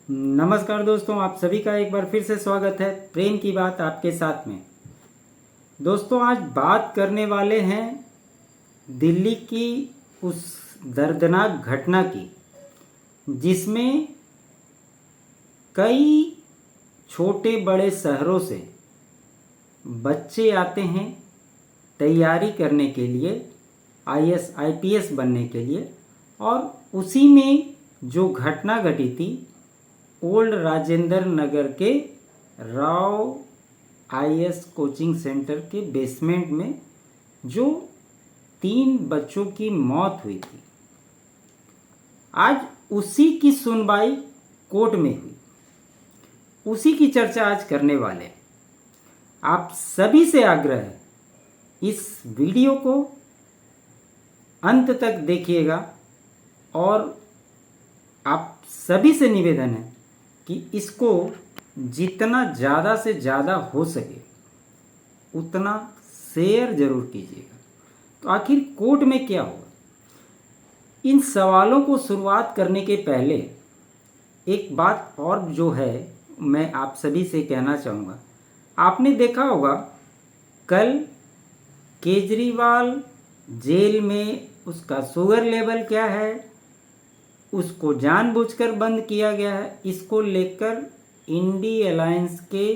नमस्कार दोस्तों, आप सभी का एक बार फिर से स्वागत है प्रेम की बात आपके साथ में। दोस्तों, आज बात करने वाले हैं दिल्ली की उस दर्दनाक घटना की जिसमें कई छोटे बड़े शहरों से बच्चे आते हैं तैयारी करने के लिए, आईएएस आईपीएस बनने के लिए। और उसी में जो घटना घटी थी ओल्ड राजेंद्र नगर के राव आईएएस कोचिंग सेंटर के बेसमेंट में जो 3 बच्चों की मौत हुई थी, आज उसी की सुनवाई कोर्ट में हुई। उसी की चर्चा आज करने वाले हैं। आप सभी से आग्रह है, इस वीडियो को अंत तक देखिएगा और आप सभी से निवेदन है कि इसको जितना ज़्यादा से ज़्यादा हो सके उतना शेयर जरूर कीजिएगा। तो आखिर कोर्ट में क्या हुआ, इन सवालों को शुरुआत करने के पहले एक बात और जो है मैं आप सभी से कहना चाहूँगा। आपने देखा होगा कल केजरीवाल जेल में उसका शुगर लेवल क्या है, उसको जानबूझकर बंद किया गया है। इसको लेकर इंडी अलायंस के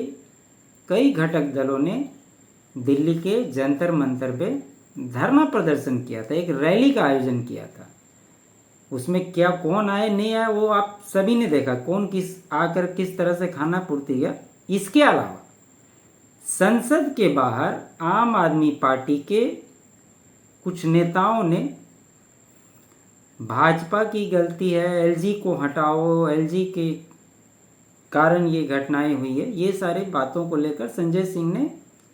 कई घटक दलों ने दिल्ली के जंतर मंतर पे धरना प्रदर्शन किया था, एक रैली का आयोजन किया था। उसमें क्या कौन आए नहीं आए वो आप सभी ने देखा, कौन किस आकर किस तरह से खाना पूर्ति किया। इसके अलावा संसद के बाहर आम आदमी पार्टी के कुछ नेताओं ने भाजपा की गलती है, एलजी को हटाओ, एलजी के कारण ये घटनाएं हुई है, ये सारी बातों को लेकर संजय सिंह ने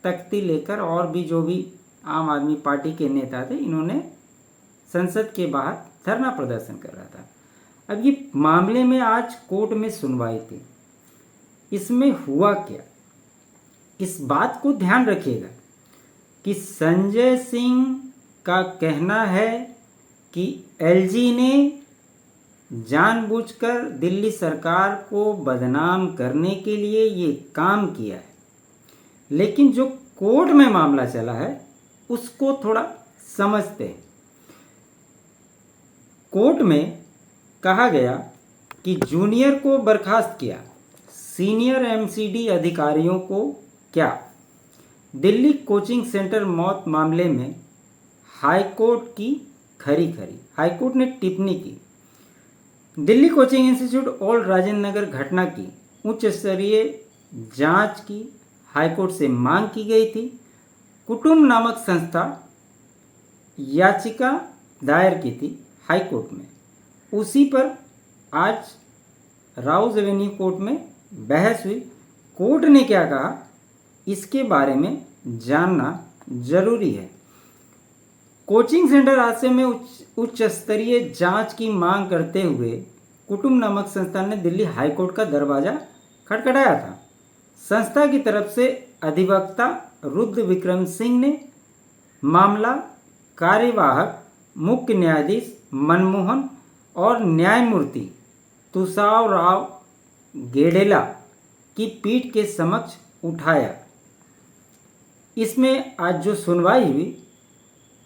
तख्ती लेकर और भी जो भी आम आदमी पार्टी के नेता थे, इन्होंने संसद के बाहर धरना प्रदर्शन कर रहा था। अब ये मामले में आज कोर्ट में सुनवाई थी। इसमें हुआ क्या, इस बात को ध्यान रखिएगा कि संजय सिंह का कहना है कि एलजी ने जानबूझकर दिल्ली सरकार को बदनाम करने के लिए ये काम किया है। लेकिन जो कोर्ट में मामला चला है उसको थोड़ा समझते हैं। कोर्ट में कहा गया कि जूनियर को बर्खास्त किया, सीनियर एमसीडी अधिकारियों को क्या। दिल्ली कोचिंग सेंटर मौत मामले में हाईकोर्ट की खरी हाईकोर्ट ने टिप्पणी की। Delhi coaching institute old Rajendra Nagar घटना की उच्च स्तरीय जांच की हाईकोर्ट से मांग की गई थी। कुटुंब नामक संस्था याचिका दायर की थी हाईकोर्ट में। उसी पर आज राउज एवेन्यू कोर्ट में बहस हुई। कोर्ट ने क्या कहा इसके बारे में जानना जरूरी है। कोचिंग सेंटर हादसे में उच्च स्तरीय जांच की मांग करते हुए कुटुंब नामक संस्था ने दिल्ली हाईकोर्ट का दरवाजा खटखटाया था। संस्था की तरफ से अधिवक्ता रुद्र विक्रम सिंह ने मामला कार्यवाहक मुख्य न्यायाधीश मनमोहन और न्यायमूर्ति तुषार राव गेडेला की पीठ के समक्ष उठाया। इसमें आज जो सुनवाई हुई,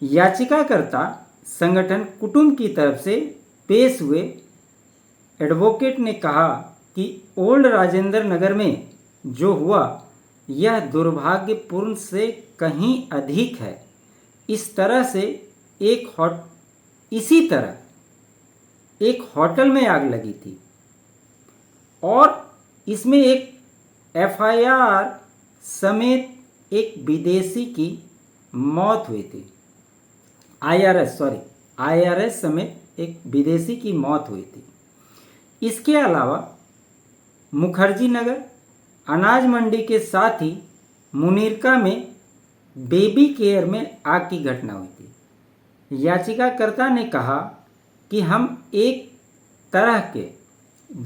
याचिकाकर्ता संगठन कुटुंब की तरफ से पेश हुए एडवोकेट ने कहा कि ओल्ड राजेंद्र नगर में जो हुआ यह दुर्भाग्यपूर्ण से कहीं अधिक है। इसी तरह एक होटल में आग लगी थी और इसमें एक एफआईआर समेत एक विदेशी की मौत हुई थी। आईआरएस समेत एक विदेशी की मौत हुई थी। इसके अलावा मुखर्जी नगर अनाज मंडी के साथ ही मुनीरका में बेबी केयर में आग की घटना हुई थी। याचिकाकर्ता ने कहा कि हम एक तरह के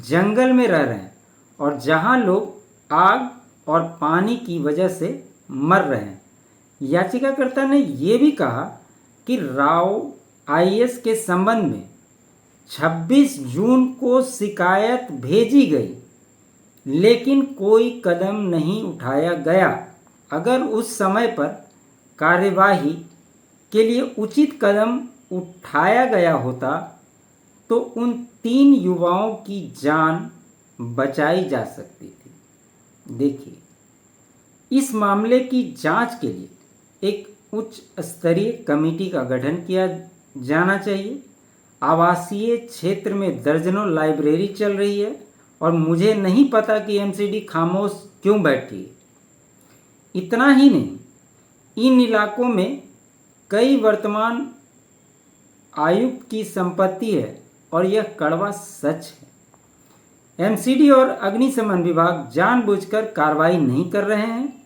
जंगल में रह रहे हैं और जहां लोग आग और पानी की वजह से मर रहे हैं। याचिकाकर्ता ने यह भी कहा कि राव आईएएस के संबंध में 26 जून को शिकायत भेजी गई, लेकिन कोई कदम नहीं उठाया गया। अगर उस समय पर कार्यवाही के लिए उचित कदम उठाया गया होता तो उन 3 युवाओं की जान बचाई जा सकती थी। देखिए, इस मामले की जांच के लिए एक उच्च स्तरीय कमेटी का गठन किया जाना चाहिए। आवासीय क्षेत्र में दर्जनों लाइब्रेरी चल रही है और मुझे नहीं पता कि एमसीडी खामोश क्यों बैठी है। इतना ही नहीं, इन इलाकों में कई वर्तमान आयुक्त की संपत्ति है और यह कड़वा सच है। एमसीडी और अग्निशमन विभाग जानबूझकर कार्रवाई नहीं कर रहे हैं।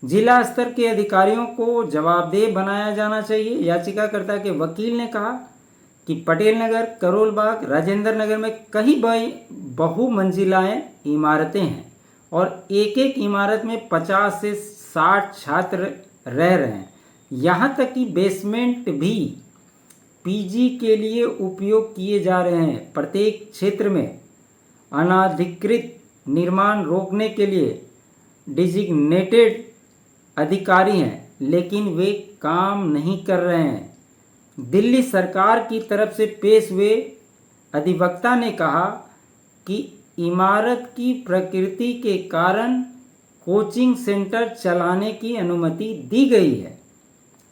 जिला स्तर के अधिकारियों को जवाबदेह बनाया जाना चाहिए। याचिकाकर्ता के वकील ने कहा कि पटेल नगर, करोल बाग, राजेंद्र नगर में कई बहुमंजिलाएं इमारतें हैं और एक एक इमारत में 50 से 60 छात्र रह रहे हैं। यहाँ तक कि बेसमेंट भी पीजी के लिए उपयोग किए जा रहे हैं। प्रत्येक क्षेत्र में अनाधिकृत निर्माण रोकने के लिए डिजिग्नेटेड अधिकारी हैं, लेकिन वे काम नहीं कर रहे हैं। दिल्ली सरकार की तरफ से पेश हुए अधिवक्ता ने कहा कि इमारत की प्रकृति के कारण कोचिंग सेंटर चलाने की अनुमति दी गई है।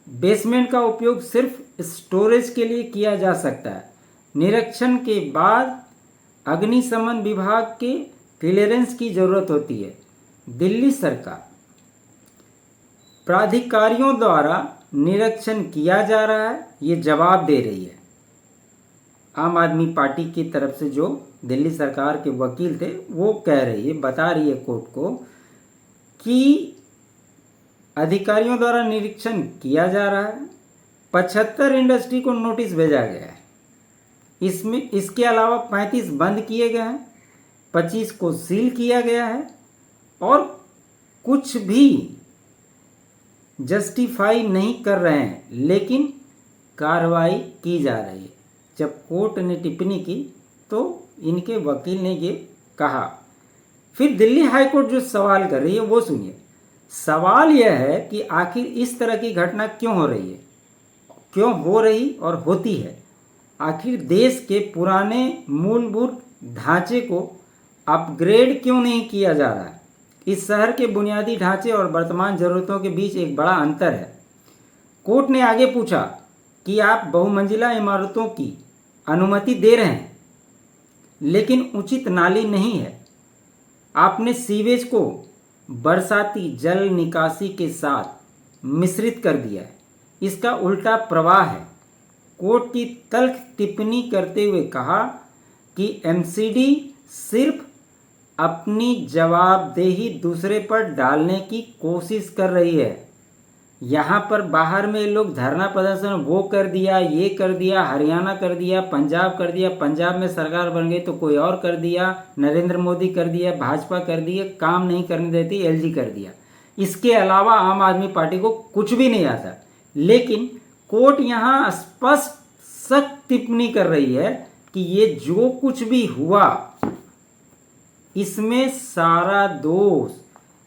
बेसमेंट का उपयोग सिर्फ स्टोरेज के लिए किया जा सकता है। निरीक्षण के बाद अग्निशमन विभाग के क्लियरेंस की जरूरत होती है। दिल्ली सरकार प्राधिकारियों द्वारा निरीक्षण किया जा रहा है, ये जवाब दे रही है। आम आदमी पार्टी की तरफ से जो दिल्ली सरकार के वकील थे वो कह रही है, बता रही है कोर्ट को कि अधिकारियों द्वारा निरीक्षण किया जा रहा है। 75 इंडस्ट्री को नोटिस भेजा गया है। इसके अलावा 35 बंद किए गए हैं, 25 को सील किया गया है और कुछ भी जस्टिफाई नहीं कर रहे हैं, लेकिन कार्रवाई की जा रही है। जब कोर्ट ने टिप्पणी की तो इनके वकील ने ये कहा। फिर दिल्ली हाई कोर्ट जो सवाल कर रही है वो सुनिए। सवाल यह है कि आखिर इस तरह की घटना क्यों हो रही है, क्यों हो रही और होती है। आखिर देश के पुराने मूलभूत ढांचे को अपग्रेड क्यों नहीं किया जा रहा है। इस शहर के बुनियादी ढांचे और वर्तमान ज़रूरतों के बीच एक बड़ा अंतर है। कोर्ट ने आगे पूछा कि आप बहुमंजिला इमारतों की अनुमति दे रहे हैं, लेकिन उचित नाली नहीं है। आपने सीवेज को बरसाती जल निकासी के साथ मिश्रित कर दिया है, इसका उल्टा प्रवाह है। कोर्ट की तल्ख टिप्पणी करते हुए कहा कि एमसीडी सिर्फ अपनी जवाबदेही दूसरे पर डालने की कोशिश कर रही है। यहाँ पर बाहर में लोग धरना प्रदर्शन वो कर दिया, ये कर दिया, हरियाणा कर दिया, पंजाब कर दिया, पंजाब में सरकार बन गई तो कोई और कर दिया, नरेंद्र मोदी कर दिया, भाजपा कर दिया, काम नहीं करने देती एलजी कर दिया। इसके अलावा आम आदमी पार्टी को कुछ भी नहीं आता। लेकिन कोर्ट यहाँ स्पष्ट सख्त टिप्पणी कर रही है कि ये जो कुछ भी हुआ इसमें सारा दोष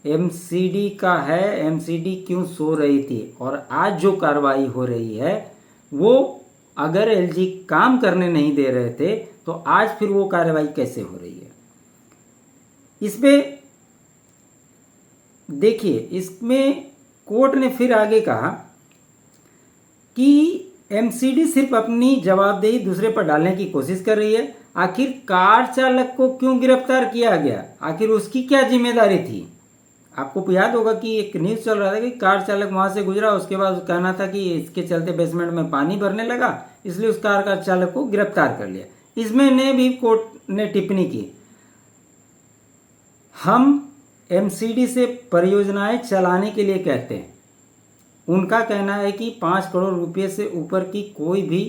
एमसीडी का है। एमसीडी क्यों सो रही थी और आज जो कार्रवाई हो रही है वो अगर एलजी काम करने नहीं दे रहे थे तो आज फिर वो कार्रवाई कैसे हो रही है। इसमें देखिए, इसमें कोर्ट ने फिर आगे कहा कि एमसीडी सिर्फ अपनी जवाबदेही दूसरे पर डालने की कोशिश कर रही है। आखिर कार चालक को क्यों गिरफ्तार किया गया, आखिर उसकी क्या जिम्मेदारी थी। आपको याद होगा कि एक न्यूज़ चल रहा था कि कार चालक वहाँ से गुजरा, उसके बाद कहना था कि इसके चलते बेसमेंट में पानी भरने लगा, इसलिए उस कार का चालक को गिरफ्तार कर लिया। इसमें ने भी कोर्ट ने टिप्पणी की, हम एमसीडी से परियोजनाएं चलाने के लिए कहते हैं। उनका कहना है कि 5 करोड़ रुपये से ऊपर की कोई भी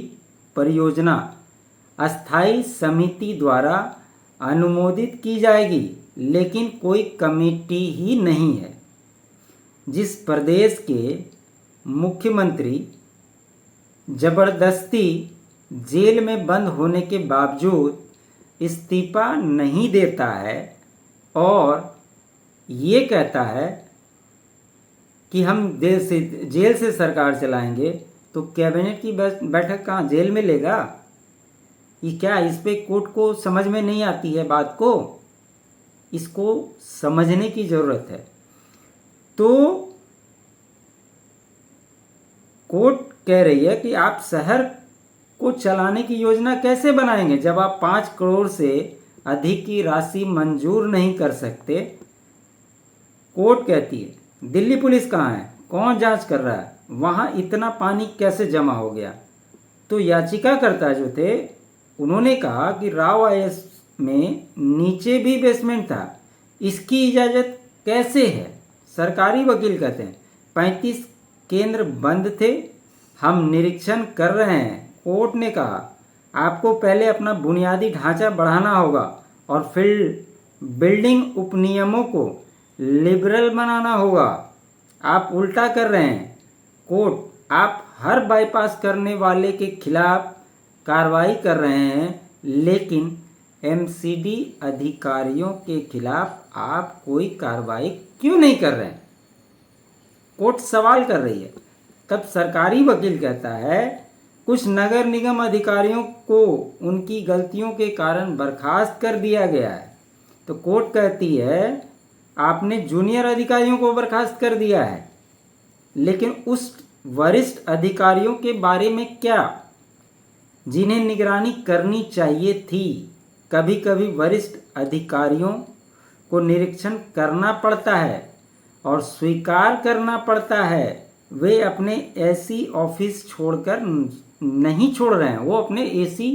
परियोजना अस्थाई समिति द्वारा अनुमोदित की जाएगी, लेकिन कोई कमेटी ही नहीं है। जिस प्रदेश के मुख्यमंत्री जबरदस्ती जेल में बंद होने के बावजूद इस्तीफा नहीं देता है और ये कहता है कि हम जेल से सरकार चलाएंगे, तो कैबिनेट की बैठक कहाँ, जेल में लेगा? ये क्या, इस पे कोर्ट को समझ में नहीं आती है बात को? इसको समझने की ज़रूरत है। तो कोर्ट कह रही है कि आप शहर को चलाने की योजना कैसे बनाएंगे जब आप 5 करोड़ से अधिक की राशि मंजूर नहीं कर सकते। कोर्ट कहती है दिल्ली पुलिस कहाँ है, कौन जांच कर रहा है, वहाँ इतना पानी कैसे जमा हो गया? तो याचिकाकर्ता जो थे उन्होंने कहा कि राव आईएएस में नीचे भी बेसमेंट था, इसकी इजाज़त कैसे है? सरकारी वकील कहते हैं 35 केंद्र बंद थे, हम निरीक्षण कर रहे हैं। कोर्ट ने कहा आपको पहले अपना बुनियादी ढांचा बढ़ाना होगा और फिर बिल्डिंग उपनियमों को लिबरल बनाना होगा। आप उल्टा कर रहे हैं। कोर्ट, आप हर बाईपास करने वाले के खिलाफ कार्रवाई कर रहे हैं, लेकिन एमसीडी अधिकारियों के खिलाफ आप कोई कार्रवाई क्यों नहीं कर रहे हैं? कोर्ट सवाल कर रही है। तब सरकारी वकील कहता है कुछ नगर निगम अधिकारियों को उनकी गलतियों के कारण बर्खास्त कर दिया गया है। तो कोर्ट कहती है आपने जूनियर अधिकारियों को बर्खास्त कर दिया है, लेकिन उस वरिष्ठ अधिकारियों के बारे में क्या जिन्हें निगरानी करनी चाहिए थी? कभी कभी वरिष्ठ अधिकारियों को निरीक्षण करना पड़ता है और स्वीकार करना पड़ता है वे अपने एसी ऑफिस छोड़कर नहीं छोड़ रहे हैं, वो अपने एसी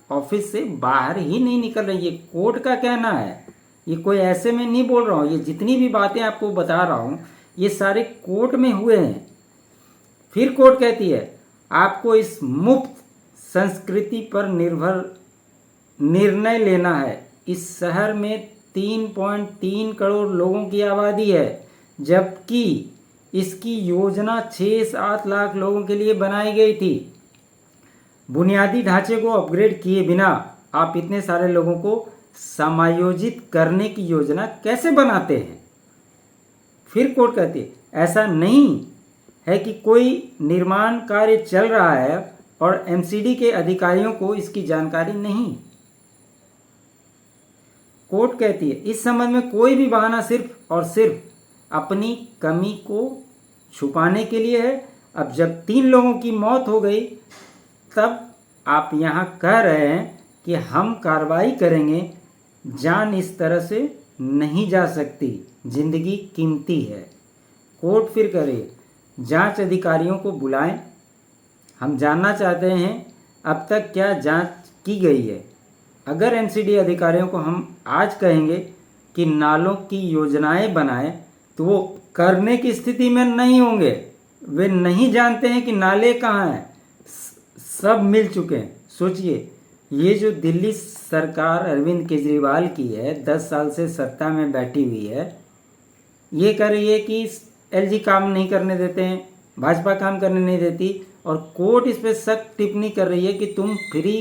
ऑफिस से बाहर ही नहीं निकल रहे। ये कोर्ट का कहना है, ये कोई ऐसे में नहीं बोल रहा हूँ। ये जितनी भी बातें आपको बता रहा हूँ ये सारे कोर्ट में हुए हैं। फिर कोर्ट कहती है आपको इस मुफ्त संस्कृति पर निर्भर निर्णय लेना है। इस शहर में 3.3 करोड़ लोगों की आबादी है, जबकि इसकी योजना 6-7 लाख लोगों के लिए बनाई गई थी। बुनियादी ढांचे को अपग्रेड किए बिना आप इतने सारे लोगों को समायोजित करने की योजना कैसे बनाते हैं? फिर कोर्ट कहती है ऐसा नहीं है कि कोई निर्माण कार्य चल रहा है और एमसीडी के अधिकारियों को इसकी जानकारी नहीं। कोर्ट कहती है इस संबंध में कोई भी बहाना सिर्फ और सिर्फ अपनी कमी को छुपाने के लिए है। अब जब 3 लोगों की मौत हो गई तब आप यहाँ कह रहे हैं कि हम कार्रवाई करेंगे। जान इस तरह से नहीं जा सकती, जिंदगी कीमती है। कोर्ट फिर करे जांच अधिकारियों को बुलाएं, हम जानना चाहते हैं अब तक क्या जांच की गई है। अगर एमसीडी अधिकारियों को हम आज कहेंगे कि नालों की योजनाएं बनाएं तो वो करने की स्थिति में नहीं होंगे। वे नहीं जानते हैं कि नाले कहाँ हैं, सब मिल चुके हैं। सोचिए ये जो दिल्ली सरकार अरविंद केजरीवाल की है, 10 साल से सत्ता में बैठी हुई है, ये कर रही है कि एलजी काम नहीं करने देते हैं, भाजपा काम करने नहीं देती, और कोर्ट इस पर सख्त टिप्पणी कर रही है कि तुम फ्री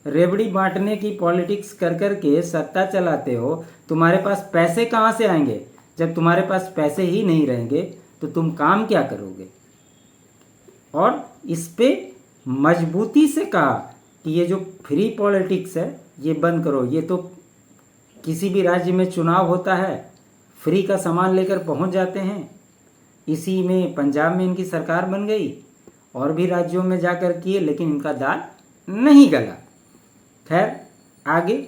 रेवड़ी बांटने की पॉलिटिक्स कर कर के सत्ता चलाते हो, तुम्हारे पास पैसे कहाँ से आएंगे? जब तुम्हारे पास पैसे ही नहीं रहेंगे तो तुम काम क्या करोगे? और इस पे मजबूती से कहा कि ये जो फ्री पॉलिटिक्स है ये बंद करो। ये तो किसी भी राज्य में चुनाव होता है, फ्री का सामान लेकर पहुंच जाते हैं। इसी में पंजाब में इनकी सरकार बन गई, और भी राज्यों में जाकर किए, लेकिन इनका दाल नहीं गला। खैर आगे,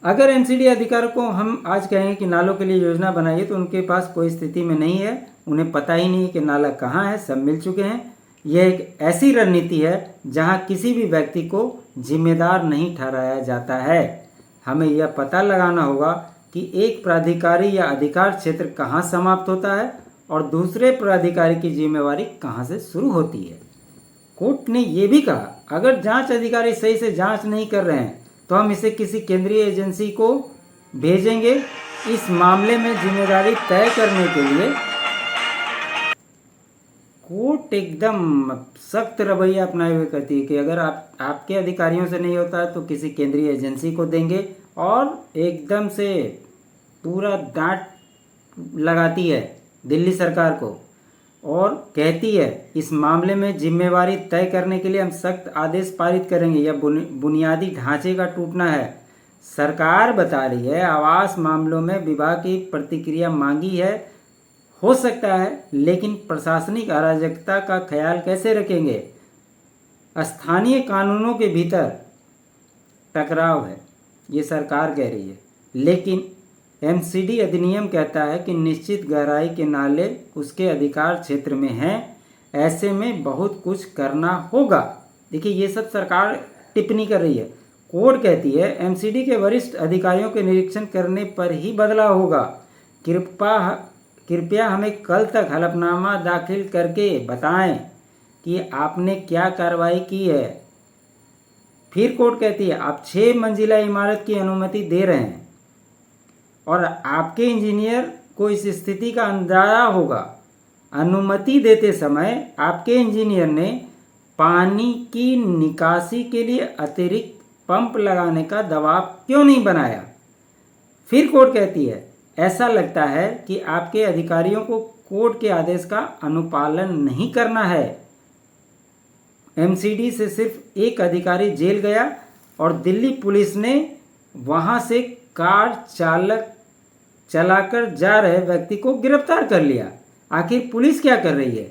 अगर एमसीडी अधिकारियों को हम आज कहें कि नालों के लिए योजना बनाइए तो उनके पास कोई स्थिति में नहीं है, उन्हें पता ही नहीं है कि नाला कहाँ है, सब मिल चुके हैं। यह एक ऐसी रणनीति है जहां किसी भी व्यक्ति को जिम्मेदार नहीं ठहराया जाता है। हमें यह पता लगाना होगा कि एक प्राधिकारी या अधिकार क्षेत्र कहाँ समाप्त होता है और दूसरे प्राधिकारी की जिम्मेवारी कहाँ से शुरू होती है। कोर्ट ने यह भी कहा अगर जांच अधिकारी सही से जांच नहीं कर रहे हैं तो हम इसे किसी केंद्रीय एजेंसी को भेजेंगे इस मामले में जिम्मेदारी तय करने के लिए। कोर्ट एकदम सख्त रवैया अपनाए हुए कहती है कि अगर आपके अधिकारियों से नहीं होता तो किसी केंद्रीय एजेंसी को देंगे, और एकदम से पूरा डांट लगाती है दिल्ली सरकार को और कहती है इस मामले में जिम्मेवारी तय करने के लिए हम सख्त आदेश पारित करेंगे। यह बुनियादी ढांचे का टूटना है। सरकार बता रही है आवास मामलों में विभाग की प्रतिक्रिया मांगी है, हो सकता है, लेकिन प्रशासनिक अराजकता का ख्याल कैसे रखेंगे? स्थानीय कानूनों के भीतर टकराव है, ये सरकार कह रही है, लेकिन एमसीडी अधिनियम कहता है कि निश्चित गहराई के नाले उसके अधिकार क्षेत्र में हैं, ऐसे में बहुत कुछ करना होगा। देखिए ये सब सरकार टिप्पणी कर रही है। कोर्ट कहती है एमसीडी के वरिष्ठ अधिकारियों के निरीक्षण करने पर ही बदलाव होगा। कृपया हमें कल तक हलफनामा दाखिल करके बताएं कि आपने क्या कार्रवाई की है। फिर कोर्ट कहती है आप 6 मंजिला इमारत की अनुमति दे रहे हैं और आपके इंजीनियर को इस स्थिति का अंदाजा होगा। अनुमति देते समय आपके इंजीनियर ने पानी की निकासी के लिए अतिरिक्त पंप लगाने का दबाव क्यों नहीं बनाया? फिर कोर्ट कहती है ऐसा लगता है कि आपके अधिकारियों को कोर्ट के आदेश का अनुपालन नहीं करना है। एमसीडी से सिर्फ एक अधिकारी जेल गया और दिल्ली पुलिस ने वहां से कार चलाकर जा रहे व्यक्ति को गिरफ्तार कर लिया। आखिर पुलिस क्या कर रही है?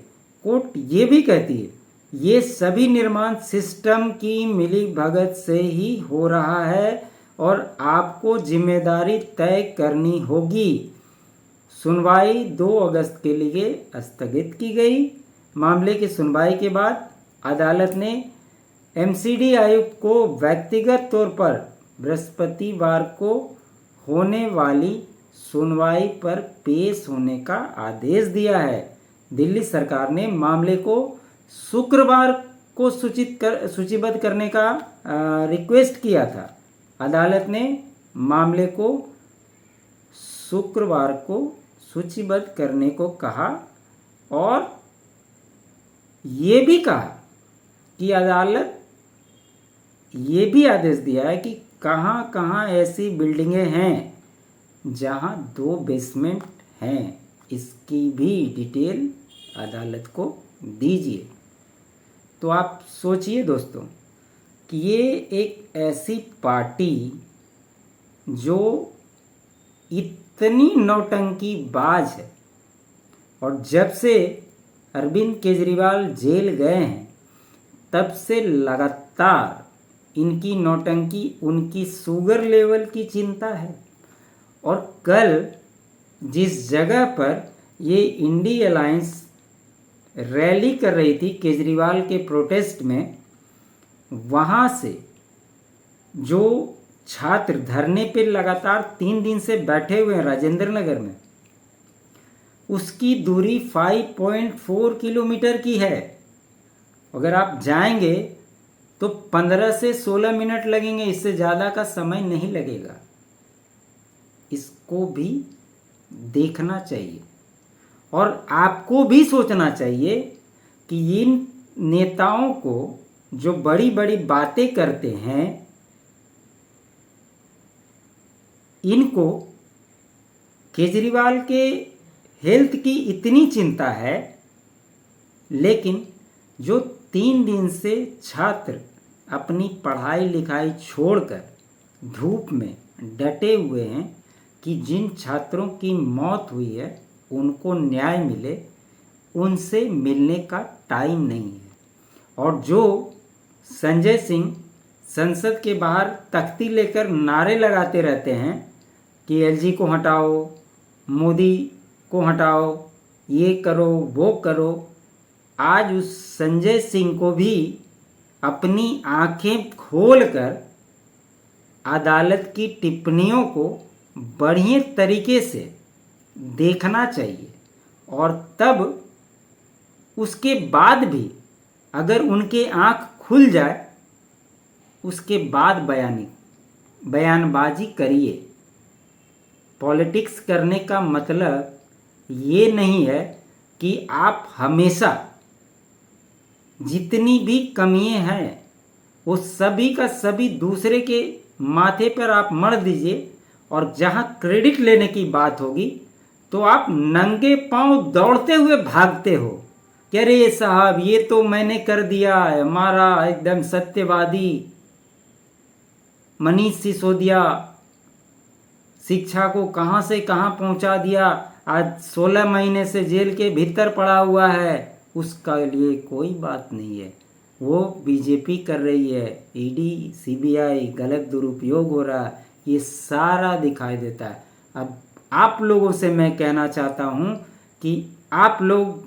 कोर्ट ये भी कहती है ये सभी निर्माण सिस्टम की मिलीभगत से ही हो रहा है और आपको जिम्मेदारी तय करनी होगी। सुनवाई 2 अगस्त के लिए स्थगित की गई। मामले की सुनवाई के बाद अदालत ने एमसीडी आयुक्त को व्यक्तिगत तौर पर बृहस्पतिवार को होने वाली सुनवाई पर पेश होने का आदेश दिया है। दिल्ली सरकार ने मामले को शुक्रवार को सूचीबद्ध करने का रिक्वेस्ट किया था। अदालत ने मामले को शुक्रवार को सूचीबद्ध करने को कहा और ये भी कहा कि अदालत ये भी आदेश दिया है कि कहाँ कहाँ ऐसी बिल्डिंगें हैं जहाँ 2 बेसमेंट हैं, इसकी भी डिटेल अदालत को दीजिए। तो आप सोचिए दोस्तों कि ये एक ऐसी पार्टी जो इतनी नौटंकी बाज है और जब से अरविंद केजरीवाल जेल गए हैं तब से लगातार इनकी नौटंकी उनकी शुगर लेवल की चिंता है। और कल जिस जगह पर ये इंडी अलायंस रैली कर रही थी केजरीवाल के प्रोटेस्ट में, वहाँ से जो छात्र धरने पे लगातार 3 दिन से बैठे हुए हैं राजेंद्र नगर में, उसकी दूरी 5.4 किलोमीटर की है। अगर आप जाएंगे तो 15 से 16 मिनट लगेंगे, इससे ज़्यादा का समय नहीं लगेगा। इसको भी देखना चाहिए और आपको भी सोचना चाहिए कि इन नेताओं को जो बड़ी बड़ी बातें करते हैं, इनको केजरीवाल के हेल्थ की इतनी चिंता है, लेकिन जो 3 दिन से छात्र अपनी पढ़ाई लिखाई छोड़कर धूप में डटे हुए हैं कि जिन छात्रों की मौत हुई है उनको न्याय मिले, उनसे मिलने का टाइम नहीं है। और जो संजय सिंह संसद के बाहर तख्ती लेकर नारे लगाते रहते हैं कि एलजी को हटाओ, मोदी को हटाओ, ये करो वो करो, आज उस संजय सिंह को भी अपनी आंखें खोलकर अदालत की टिप्पणियों को बढ़िया तरीके से देखना चाहिए और तब उसके बाद भी अगर उनके आंख खुल जाए उसके बाद बयानबाजी करिए। पॉलिटिक्स करने का मतलब ये नहीं है कि आप हमेशा जितनी भी कमियां हैं वो सभी का सभी दूसरे के माथे पर आप मढ़ दीजिए, और जहां क्रेडिट लेने की बात होगी तो आप नंगे पांव दौड़ते हुए भागते हो कि अरे साहब ये तो मैंने कर दिया है, हमारा एकदम सत्यवादी मनीष सिसोदिया शिक्षा को कहां से कहां पहुंचा दिया, आज 16 महीने से जेल के भीतर पड़ा हुआ है। उसका लिए कोई बात नहीं है, वो बीजेपी कर रही है, ईडी सीबीआई गलत दुरुपयोग हो रहा है, ये सारा दिखाई देता है। अब आप लोगों से मैं कहना चाहता हूं कि आप लोग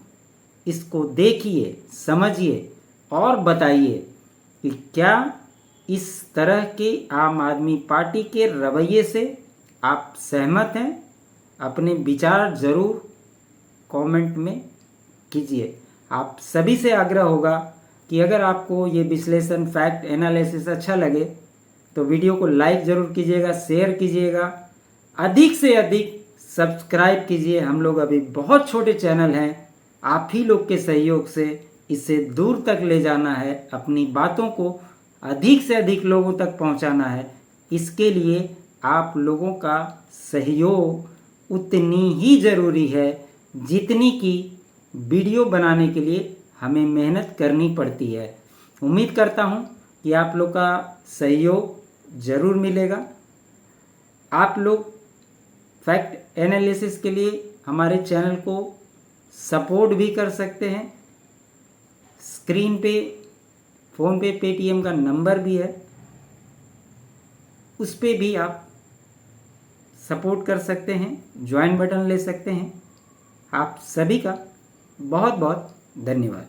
इसको देखिए, समझिए और बताइए कि क्या इस तरह के आम आदमी पार्टी के रवैये से आप सहमत हैं? अपने विचार ज़रूर कमेंट में कीजिए। आप सभी से आग्रह होगा कि अगर आपको ये विश्लेषण फैक्ट एनालिसिस अच्छा लगे तो वीडियो को लाइक ज़रूर कीजिएगा, शेयर कीजिएगा, अधिक से अधिक सब्सक्राइब कीजिए। हम लोग अभी बहुत छोटे चैनल हैं, आप ही लोग के सहयोग से इसे दूर तक ले जाना है, अपनी बातों को अधिक से अधिक लोगों तक पहुंचाना है। इसके लिए आप लोगों का सहयोग उतनी ही ज़रूरी है जितनी कि वीडियो बनाने के लिए हमें मेहनत करनी पड़ती है। उम्मीद करता हूं कि आप लोग का सहयोग ज़रूर मिलेगा। आप लोग फैक्ट एनालिसिस के लिए हमारे चैनल को सपोर्ट भी कर सकते हैं। स्क्रीन पे फ़ोनपे पेटीएम का नंबर भी है, उस पे भी आप सपोर्ट कर सकते हैं, ज्वाइन बटन ले सकते हैं। आप सभी का बहुत बहुत धन्यवाद।